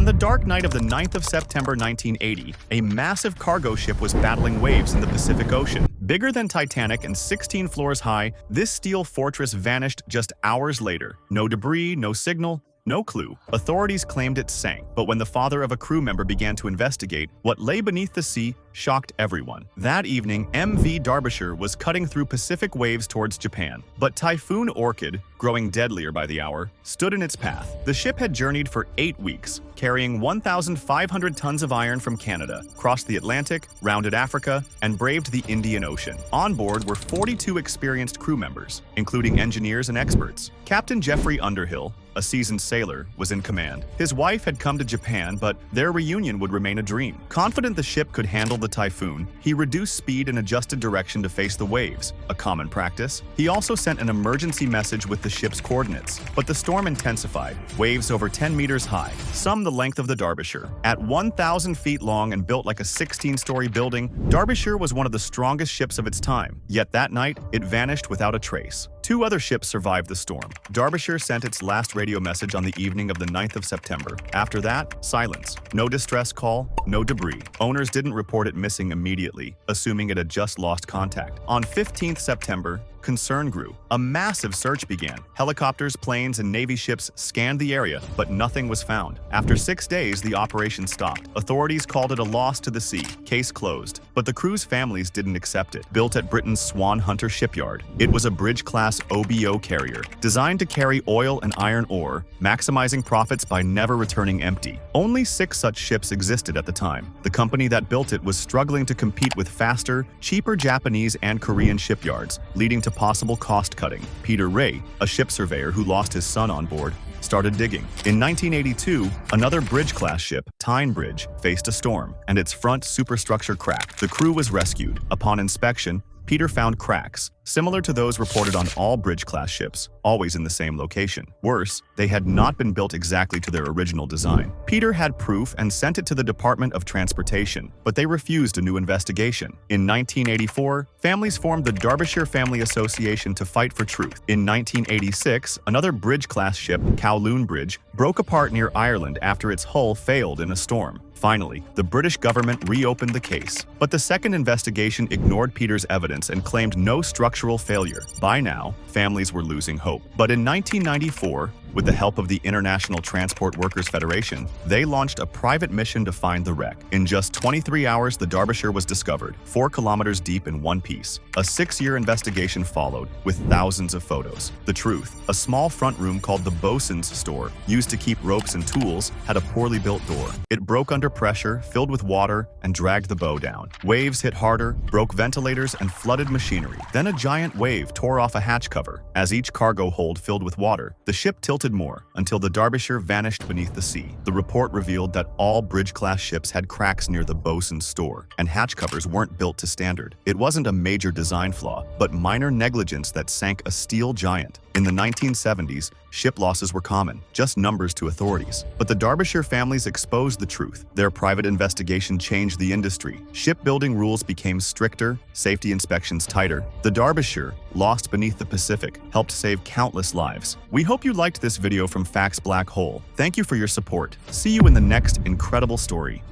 On the dark night of the 9th of September 1980, a massive cargo ship was battling waves in the Pacific Ocean. Bigger than Titanic and 16 floors high, this steel fortress vanished just hours later. No debris, no signal, no clue. Authorities claimed it sank, but when the father of a crew member began to investigate, what lay beneath the sea shocked everyone. That evening, MV Derbyshire was cutting through Pacific waves towards Japan, but Typhoon Orchid, growing deadlier by the hour, stood in its path. The ship had journeyed for 8 weeks, carrying 1,500 tons of iron from Canada, crossed the Atlantic, rounded Africa, and braved the Indian Ocean. On board were 42 experienced crew members, including engineers and experts. Captain Jeffrey Underhill, a seasoned sailor, was in command. His wife had come to Japan, but their reunion would remain a dream. Confident the ship could handle the typhoon, he reduced speed and adjusted direction to face the waves, a common practice. He also sent an emergency message with the ship's coordinates, but the storm intensified, waves over 10 meters high, some the length of the Derbyshire. At 1,000 feet long and built like a 16-story building, Derbyshire was one of the strongest ships of its time. Yet that night, it vanished without a trace. 2 other ships survived the storm. Derbyshire sent its last radio message on the evening of the 9th of September. After that, silence. No distress call, no debris. Owners didn't report it missing immediately, assuming it had just lost contact. On 15th September, concern grew. A massive search began. Helicopters, planes, and Navy ships scanned the area, but nothing was found. After 6 days, the operation stopped. Authorities called it a loss to the sea. Case closed. But the crew's families didn't accept it. Built at Britain's Swan Hunter shipyard, it was a bridge-class OBO carrier, designed to carry oil and iron ore, maximizing profits by never returning empty. Only 6 such ships existed at the time. The company that built it was struggling to compete with faster, cheaper Japanese and Korean shipyards, leading to possible cost-cutting. Peter Ray, a ship surveyor who lost his son on board, started digging. In 1982, another bridge-class ship, Tyne Bridge, faced a storm, and its front superstructure cracked. The crew was rescued. Upon inspection, Peter found cracks, similar to those reported on all bridge-class ships, always in the same location. Worse, they had not been built exactly to their original design. Peter had proof and sent it to the Department of Transportation, but they refused a new investigation. In 1984, families formed the Derbyshire Family Association to fight for truth. In 1986, another bridge-class ship, Kowloon Bridge, broke apart near Ireland after its hull failed in a storm. Finally, the British government reopened the case, but the second investigation ignored Peter's evidence and claimed no structural failure. By now, families were losing hope. But in 1994, with the help of the International Transport Workers Federation, they launched a private mission to find the wreck. In just 23 hours, the Derbyshire was discovered, 4 kilometers deep in one piece. A 6-year investigation followed, with thousands of photos. The truth: a small front room called the bosun's store, used to keep ropes and tools, had a poorly built door. It broke under pressure, filled with water, and dragged the bow down. Waves hit harder, broke ventilators, and flooded machinery. Then a giant wave tore off a hatch cover. As each cargo hold filled with water, the ship tilted more, until the Derbyshire vanished beneath the sea. The report revealed that all bridge-class ships had cracks near the bosun's store, and hatch covers weren't built to standard. It wasn't a major design flaw, but minor negligence that sank a steel giant. In the 1970s, ship losses were common, just numbers to authorities. But the Derbyshire families exposed the truth. Their private investigation changed the industry. Shipbuilding rules became stricter, safety inspections tighter. The Derbyshire, lost beneath the Pacific, helped save countless lives. We hope you liked this video from Facts Black Hole. Thank you for your support. See you in the next incredible story.